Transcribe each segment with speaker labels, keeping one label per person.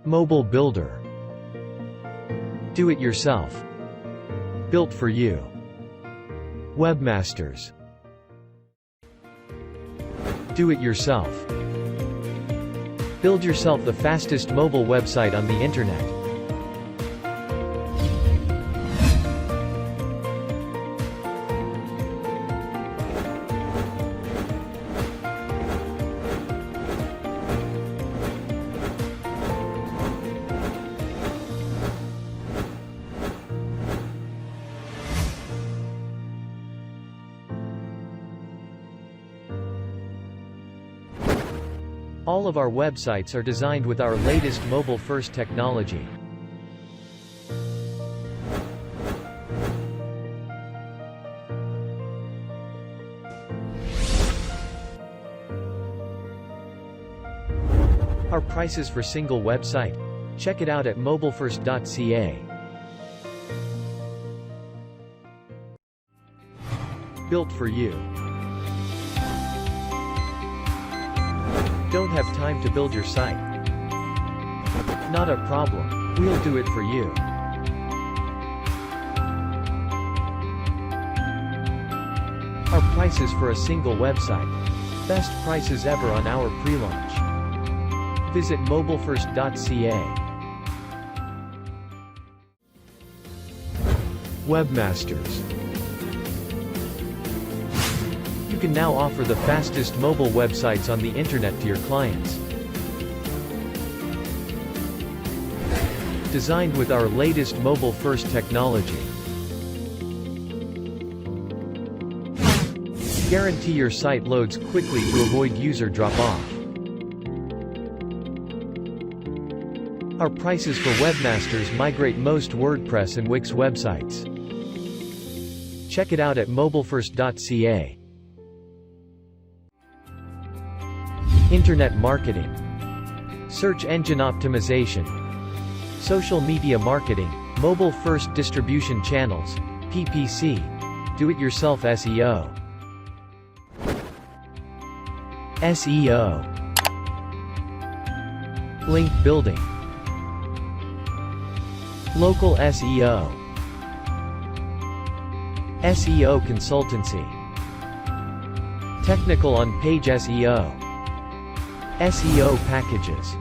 Speaker 1: Mobile builder. Do it yourself. Built for you. Webmasters. Do it yourself. Build yourself the fastest mobile website on the internet. All of our websites are designed with our latest mobile-first technology. Our prices for single website. Check it out at mobilefirst.ca. Built for you. Don't have time to build your site? Not a problem. We'll do it for you. Our prices for a single website. Best prices ever on our pre-launch. Visit mobilefirst.ca. Webmasters. You can now offer the fastest mobile websites on the internet to your clients. Designed with our latest mobile-first technology. Guarantee your site loads quickly to avoid user drop-off. Our prices for Webmasters migrate most WordPress and Wix websites. Check it out at mobilefirst.ca. Internet marketing. Search engine optimization. Social media marketing. Mobile-first distribution channels. PPC. Do-it-yourself SEO. SEO. Link building. Local SEO. SEO consultancy. Technical on-page SEO. SEO packages.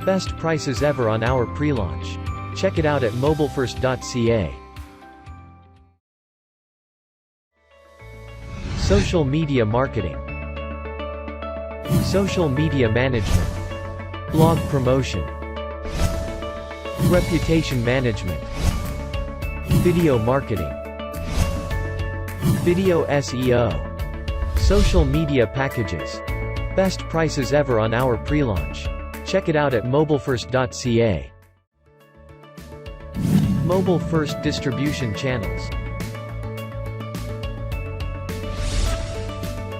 Speaker 1: Best prices ever on our pre-launch. Check it out at mobilefirst.ca. Social media marketing. Social media management. Blog promotion. Reputation management. Video marketing. Video SEO. Social media packages. Best prices ever on our pre-launch. Check it out at mobilefirst.ca. Mobile-first distribution channels.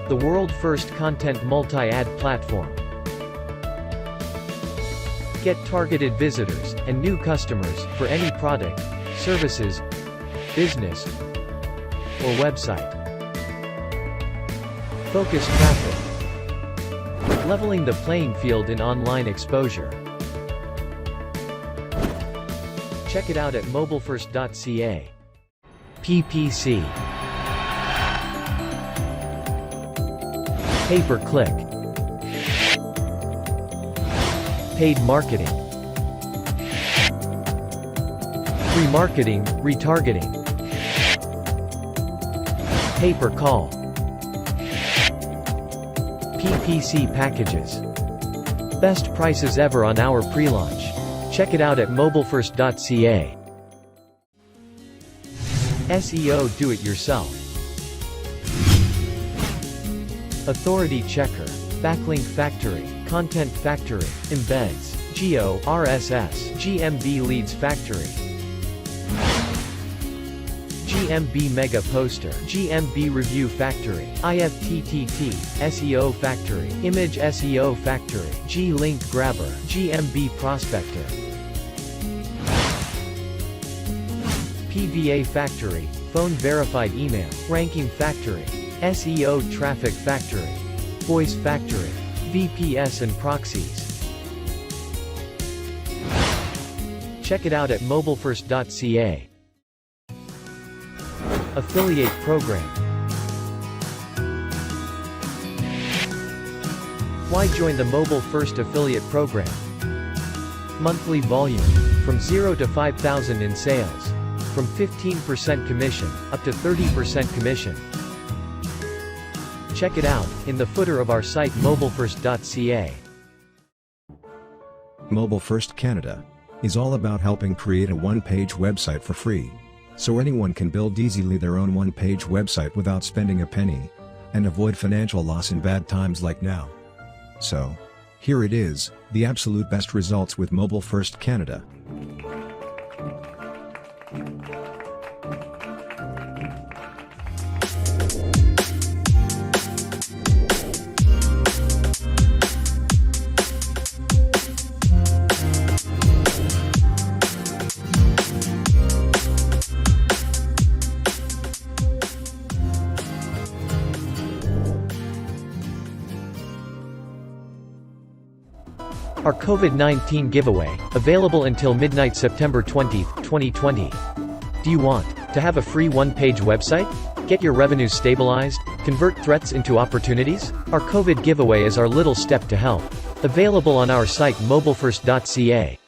Speaker 1: The world-first content multi-ad platform. Get targeted visitors and new customers for any product, services, business, or website. Focus traffic. Leveling the playing field in online exposure. Check it out at mobilefirst.ca. PPC. Pay-per-click. Paid marketing. Remarketing, retargeting. Pay-per-call. PPC packages. Best prices ever on our pre-launch. Check it out at mobilefirst.ca. SEO do-it-yourself. Authority checker. Backlink factory. Content factory. Embeds. Geo, RSS. GMB leads factory. GMB Mega Poster, GMB Review Factory, IFTTT, SEO Factory, Image SEO Factory, G-Link Grabber, GMB Prospector, PVA Factory, Phone Verified Email, Ranking Factory, SEO Traffic Factory, Voice Factory, VPS and Proxies. Check it out at mobilefirst.ca. Affiliate Program. Why join the Mobile First Affiliate Program? Monthly volume. From 0 to 5,000 in sales. From 15% commission, up to 30% commission. Check it out, in the footer of our site mobilefirst.ca.
Speaker 2: Mobile First Canada is all about helping create a one-page website for free, so anyone can build easily their own one-page website without spending a penny, and avoid financial loss in bad times like now. So, here it is, the absolute best results with Mobile First Canada.
Speaker 1: Our COVID-19 giveaway, available until midnight September 20, 2020. Do you want to have a free one-page website? Get your revenues stabilized? Convert threats into opportunities? Our COVID giveaway is our little step to help. Available on our site mobilefirst.ca.